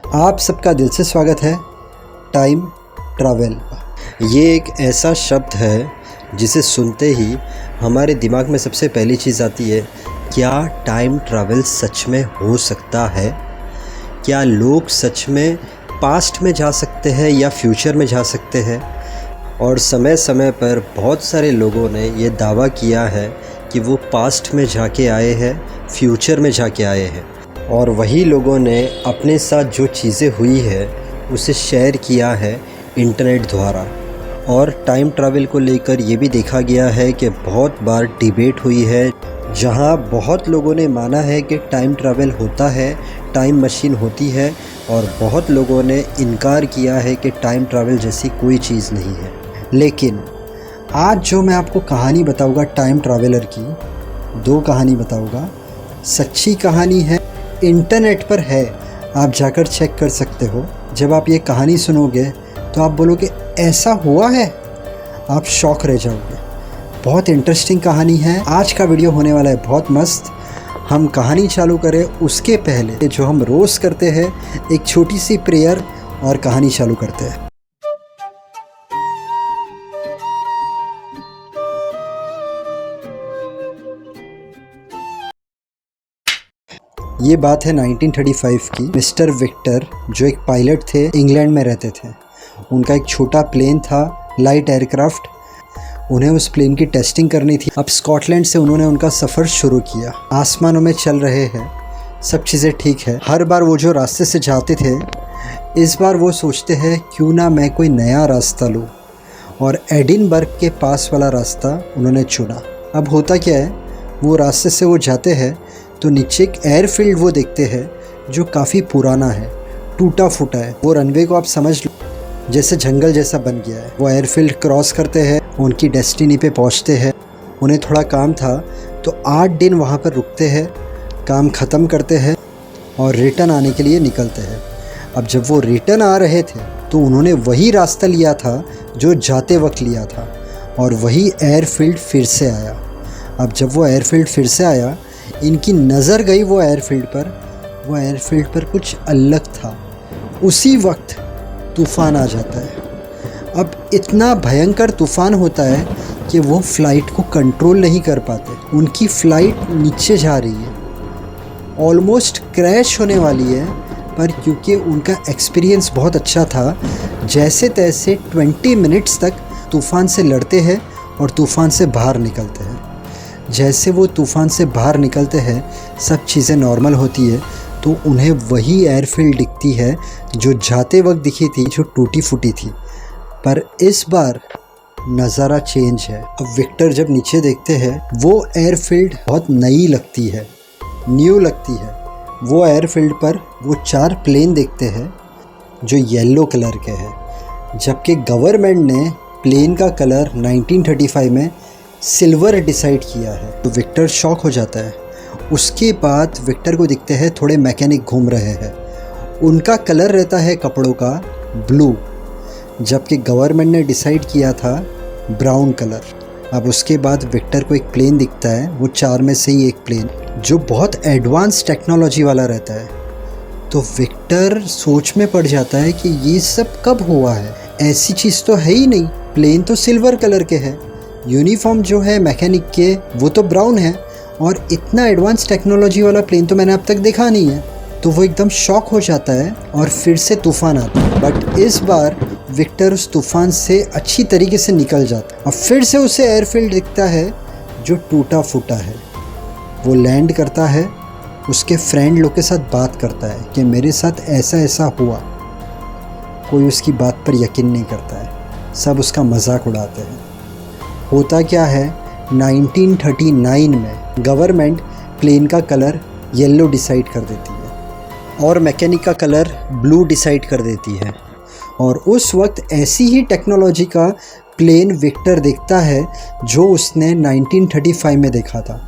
आप सबका दिल से स्वागत है टाइम ट्रैवल। ये एक ऐसा शब्द है जिसे सुनते ही हमारे दिमाग में सबसे पहली चीज़ आती है, क्या टाइम ट्रैवल सच में हो सकता है? क्या लोग सच में पास्ट में जा सकते हैं या फ्यूचर में जा सकते हैं? और समय समय पर बहुत सारे लोगों ने ये दावा किया है कि वो पास्ट में जाके आए हैं, फ्यूचर में जाके आए हैं, और वही लोगों ने अपने साथ जो चीज़ें हुई है उसे शेयर किया है इंटरनेट द्वारा। और टाइम ट्रैवल को लेकर ये भी देखा गया है कि बहुत बार डिबेट हुई है, जहां बहुत लोगों ने माना है कि टाइम ट्रैवल होता है, टाइम मशीन होती है, और बहुत लोगों ने इनकार किया है कि टाइम ट्रैवल जैसी कोई चीज़ नहीं है। लेकिन आज जो मैं आपको कहानी बताऊंगा टाइम ट्रैवलर की, दो कहानी बताऊंगा। सच्ची कहानी है, इंटरनेट पर है, आप जाकर चेक कर सकते हो। जब आप ये कहानी सुनोगे तो आप बोलोगे ऐसा हुआ है, आप शॉक रह जाओगे। बहुत इंटरेस्टिंग कहानी है। आज का वीडियो होने वाला है बहुत मस्त। हम कहानी चालू करें उसके पहले जो हम रोज़ करते हैं, एक छोटी सी प्रेयर और कहानी चालू करते हैं। ये बात है 1935 की। मिस्टर विक्टर जो एक पायलट थे, इंग्लैंड में रहते थे। उनका एक छोटा प्लेन था, लाइट एयरक्राफ्ट। उन्हें उस प्लेन की टेस्टिंग करनी थी। अब स्कॉटलैंड से उन्होंने उनका सफ़र शुरू किया। आसमानों में चल रहे हैं, सब चीज़ें ठीक है। हर बार वो जो रास्ते से जाते थे, इस बार वो सोचते हैं क्यों ना मैं कोई नया रास्ता लूँ, और एडिनबर्ग के पास वाला रास्ता उन्होंने चुना। अब होता क्या है, वो रास्ते से वो जाते हैं तो नीचे एक एयरफील्ड वो देखते हैं जो काफ़ी पुराना है, टूटा फूटा है। वो रनवे को आप समझ लो जैसे जंगल जैसा बन गया है। वो एयरफील्ड क्रॉस करते हैं, उनकी डेस्टिनी पे पहुंचते हैं। उन्हें थोड़ा काम था तो 8 दिन वहाँ पर रुकते हैं, काम ख़त्म करते हैं और रिटर्न आने के लिए निकलते हैं। अब जब वो रिटर्न आ रहे थे तो उन्होंने वही रास्ता लिया था जो जाते वक्त लिया था, और वही एयरफील्ड फिर से आया। अब जब वो एयरफील्ड फिर से आया, इनकी नज़र गई वो एयरफील्ड पर। वो एयरफील्ड पर कुछ अलग था। उसी वक्त तूफ़ान आ जाता है। अब इतना भयंकर तूफ़ान होता है कि वो फ़्लाइट को कंट्रोल नहीं कर पाते। उनकी फ़्लाइट नीचे जा रही है, ऑलमोस्ट क्रैश होने वाली है, पर क्योंकि उनका एक्सपीरियंस बहुत अच्छा था, जैसे तैसे 20 मिनट्स तक तूफ़ान से लड़ते हैं और तूफ़ान से बाहर निकलते हैं। जैसे वो तूफ़ान से बाहर निकलते हैं, सब चीज़ें नॉर्मल होती है, तो उन्हें वही एयरफील्ड दिखती है जो जाते वक्त दिखी थी, जो टूटी फूटी थी। पर इस बार नज़ारा चेंज है। अब विक्टर जब नीचे देखते हैं, वो एयरफील्ड बहुत नई लगती है, न्यू लगती है। वो एयरफील्ड पर वो 4 प्लेन देखते हैं जो येलो कलर के हैं, जबकि गवर्नमेंट ने प्लेन का कलर 1935 में सिल्वर डिसाइड किया है। तो विक्टर शॉक हो जाता है। उसके बाद विक्टर को दिखते हैं थोड़े मैकेनिक घूम रहे हैं। उनका कलर रहता है कपड़ों का ब्लू, जबकि गवर्नमेंट ने डिसाइड किया था ब्राउन कलर। अब उसके बाद विक्टर को एक प्लेन दिखता है, वो 4 में से ही एक प्लेन जो बहुत एडवांस टेक्नोलॉजी वाला रहता है। तो विक्टर सोच में पड़ जाता है कि ये सब कब हुआ है, ऐसी चीज़ तो है ही नहीं। प्लेन तो सिल्वर कलर के है, यूनिफॉर्म जो है मैकेनिक के वो तो ब्राउन है, और इतना एडवांस टेक्नोलॉजी वाला प्लेन तो मैंने अब तक देखा नहीं है। तो वो एकदम शॉक हो जाता है और फिर से तूफ़ान आता है। बट इस बार विक्टर उस तूफ़ान से अच्छी तरीके से निकल जाता है, और फिर से उसे एयरफील्ड दिखता है जो टूटा फूटा है। वो लैंड करता है, उसके फ्रेंड लोग के साथ बात करता है कि मेरे साथ ऐसा ऐसा हुआ। कोई उसकी बात पर यकीन नहीं करता है, सब उसका मजाक उड़ाते हैं। होता क्या है, 1939 में गवर्नमेंट प्लेन का कलर येलो डिसाइड कर देती है और मैकेनिक का कलर ब्लू डिसाइड कर देती है। और उस वक्त ऐसी ही टेक्नोलॉजी का प्लेन विक्टर देखता है जो उसने 1935 में देखा था।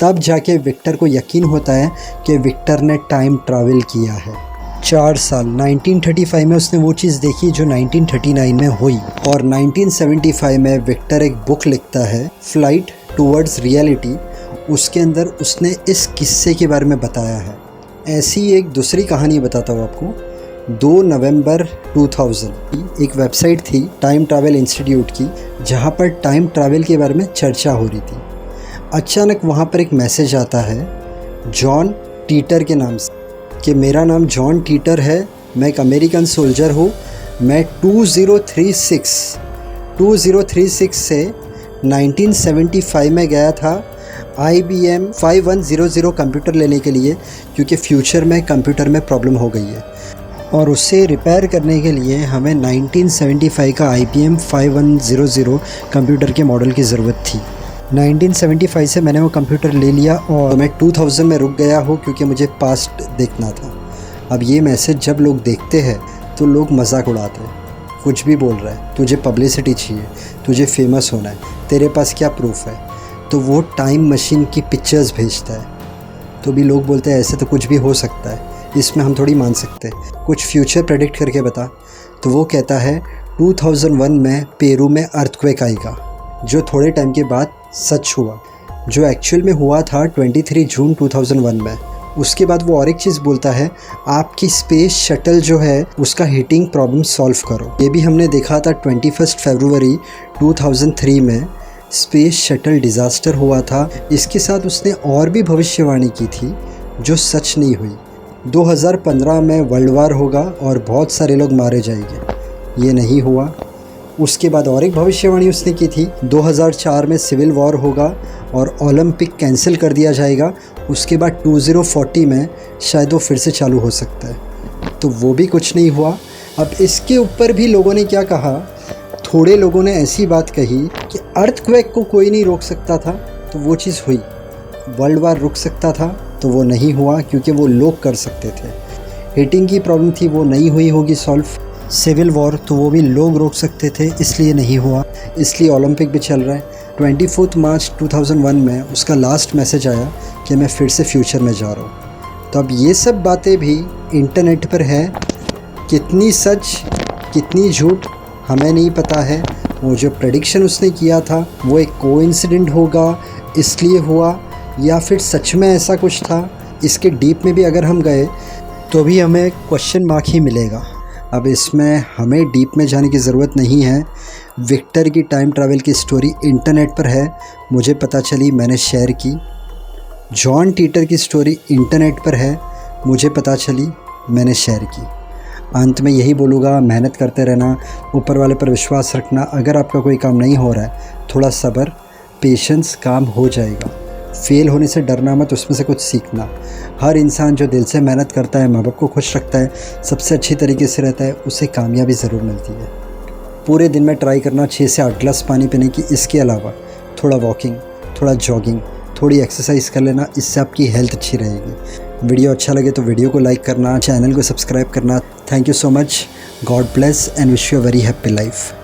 तब जाके विक्टर को यकीन होता है कि विक्टर ने टाइम ट्रैवल किया है। 4 साल 1935 में उसने वो चीज़ देखी जो 1939 में हुई, और 1975 में विक्टर एक बुक लिखता है, फ्लाइट टूवर्ड्स रियलिटी। उसके अंदर उसने इस किस्से के बारे में बताया है। ऐसी एक दूसरी कहानी बताता हूँ आपको। 2 नवंबर 2000 एक वेबसाइट थी टाइम ट्रैवल इंस्टीट्यूट की, जहाँ पर टाइम ट्रैवल के बारे में चर्चा हो रही थी। अचानक वहाँ पर एक मैसेज आता है जॉन टीटर के नाम से कि मेरा नाम जॉन टीटर है, मैं एक अमेरिकन सोल्जर हूँ, मैं 2036 से 1975 में गया था IBM 5100 कंप्यूटर लेने के लिए, क्योंकि फ्यूचर में कंप्यूटर में प्रॉब्लम हो गई है और उसे रिपेयर करने के लिए हमें 1975 का IBM 5100 कंप्यूटर के मॉडल की ज़रूरत थी। 1975 से मैंने वो कंप्यूटर ले लिया और मैं 2000 में रुक गया हूँ क्योंकि मुझे पास्ट देखना था। अब ये मैसेज जब लोग देखते हैं तो लोग मजाक उड़ाते हैं, कुछ भी बोल रहा है, तुझे पब्लिसिटी चाहिए, तुझे फेमस होना है, तेरे पास क्या प्रूफ है, तो वो टाइम मशीन की पिक्चर्स भेजता है। तो भी लोग बोलते हैं ऐसे तो कुछ भी हो सकता है, इसमें हम थोड़ी मान सकते, कुछ फ्यूचर प्रेडिक्ट करके बता। तो वो कहता है 2001 में पेरू में अर्थक्वेक आएगा, जो थोड़े टाइम के बाद सच हुआ। जो एक्चुअल में हुआ था 23 जून 2001 में। उसके बाद वो और एक चीज़ बोलता है, आपकी स्पेस शटल जो है उसका हीटिंग प्रॉब्लम सॉल्व करो। ये भी हमने देखा था 21 फरवरी 2003 में स्पेस शटल डिज़ास्टर हुआ था। इसके साथ उसने और भी भविष्यवाणी की थी जो सच नहीं हुई। 2015 में वर्ल्ड वार होगा और बहुत सारे लोग मारे जाएंगे, ये नहीं हुआ। उसके बाद और एक भविष्यवाणी उसने की थी 2004 में सिविल वॉर होगा और ओलंपिक कैंसिल कर दिया जाएगा। उसके बाद 2040 में शायद वो फिर से चालू हो सकता है, तो वो भी कुछ नहीं हुआ। अब इसके ऊपर भी लोगों ने क्या कहा, थोड़े लोगों ने ऐसी बात कही कि अर्थक्वेक को कोई नहीं रोक सकता था, तो वो चीज़ हुई। वर्ल्ड वार रुक सकता था, तो वो नहीं हुआ क्योंकि वो लोग कर सकते थे। हीटिंग की प्रॉब्लम थी, वो नहीं हुई होगी सॉल्व। सिविल वॉर तो वो भी लोग रोक सकते थे, इसलिए नहीं हुआ। इसलिए ओलंपिक भी चल रहा है। 24 मार्च 2001 में उसका लास्ट मैसेज आया कि मैं फिर से फ्यूचर में जा रहा हूँ। तो अब ये सब बातें भी इंटरनेट पर है, कितनी सच कितनी झूठ हमें नहीं पता है। वो जो प्रेडिक्शन उसने किया था वो एक कोइंसिडेंट होगा इसलिए हुआ, या फिर सच में ऐसा कुछ था। इसके डीप में भी अगर हम गए तो भी हमें क्वेश्चन मार्क ही मिलेगा। अब इसमें हमें डीप में जाने की ज़रूरत नहीं है। विक्टर की टाइम ट्रैवल की स्टोरी इंटरनेट पर है, मुझे पता चली, मैंने शेयर की। जॉन टीटर की स्टोरी इंटरनेट पर है, मुझे पता चली, मैंने शेयर की। अंत में यही बोलूँगा, मेहनत करते रहना, ऊपर वाले पर विश्वास रखना। अगर आपका कोई काम नहीं हो रहा है, थोड़ा सब्र, पेशेंस, काम हो जाएगा। फेल होने से डरना मत, उसमें से कुछ सीखना। हर इंसान जो दिल से मेहनत करता है, माँ बाप को खुश रखता है, सबसे अच्छी तरीके से रहता है, उसे कामयाबी ज़रूर मिलती है। पूरे दिन में ट्राई करना 6 से 8 गिलास पानी पीने की। इसके अलावा थोड़ा वॉकिंग, थोड़ा जॉगिंग, थोड़ी एक्सरसाइज कर लेना, इससे आपकी हेल्थ अच्छी रहेगी। वीडियो अच्छा लगे तो वीडियो को लाइक करना, चैनल को सब्सक्राइब करना। Thank you so much. God bless and wish you a very happy life.